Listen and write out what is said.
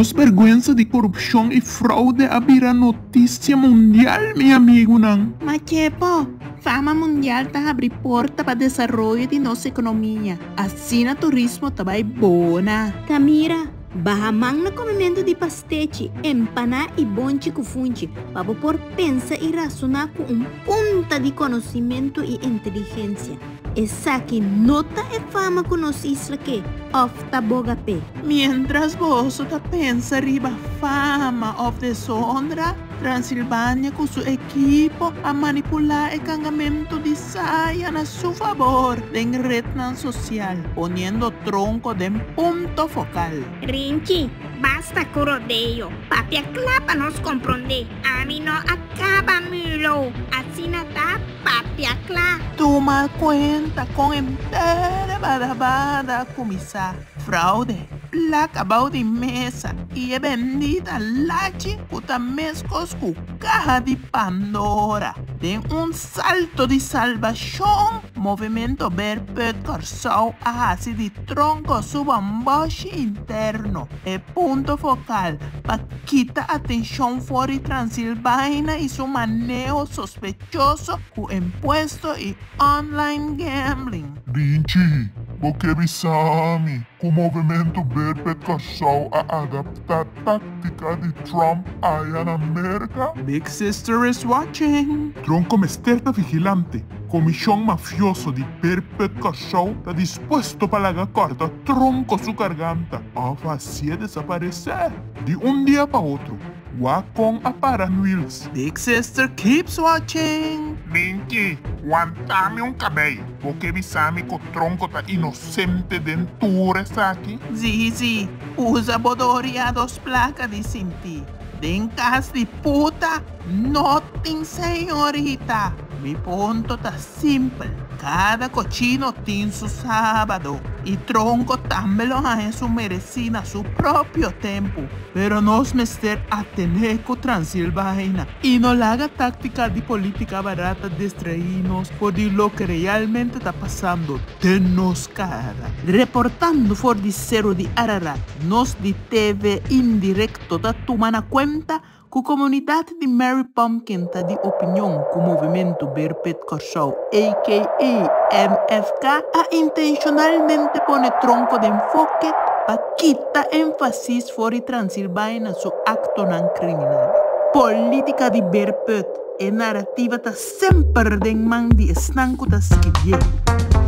Nos vergüenza de corrupción y fraude abrirá noticia mundial, mi amigo Nan. Machepo, fama mundial está abre porta para desarrollo de nossa economia. Assim na turismo também bona. Camira, bahamang na comimento de pastete, empaná e bonche kufunchi, para por pensar e razonar com punta de conhecimento e inteligência. Essa que nota é fama com nos isla que ofta boga pé. Mientras vos tá pensa riba fama of the Sondra, Transilvânia com seu equipo a manipular o carregamento de saia a seu favor em rede social, poniendo tronco de ponto focal. Rinchi, basta com rodeio. Papia clapa nos compreender. A mim não acaba milo. Assim não tá papia clá. Toma conta com inteira badabada comissar. Fraude, placa de mesa e é bendita laje puta mescos com caja de Pandora. Tem salto de salvação, movimento Berpet Corsau a assim de tronco subamboche interno. É ponto focal para quitar atenção fora de Transilvânia e seu manejo sospechoso com imposto e online gambling. Rinchi, porque bisami, que o movimento Berpet Corsau a adaptar tática de Trump aí na América? Big Sister is watching. Tronco Mesterta vigilante. Comisión mafioso de Berpet Corsau está dispuesto para la corta tronco su garganta. A fácil desaparecer de un día para otro. Wacom a Paranwheels. Big Sister keeps watching. Rinchi, aguantame cabello, porque bisami que o tronco tá inocente dentro essa aqui. Zizi, usa bodoria dos placas de sentir. Den cas de puta, nothing senhorita. Mi ponto tá simples. Cada cochino tem su sábado. E tronco também lo hace su merecina su propio tempo. Pero nos mester a tener con Transilvânia. E no haga táctica de política barata distraídos por lo que realmente está pasando de nos cara. Reportando for de Cerro de Ararat, nos de TV indirecto da tomando cuenta que a comunidade de Mary Pumpkin está de opinião com o movimento Berpet Corsau, a.k.a. MFK, a intencionalmente pone tronco de enfoque para quitar énfasis fora de Transilvânia su acto não criminal. Política de Berpet e narrativa está sempre de man de estanco das que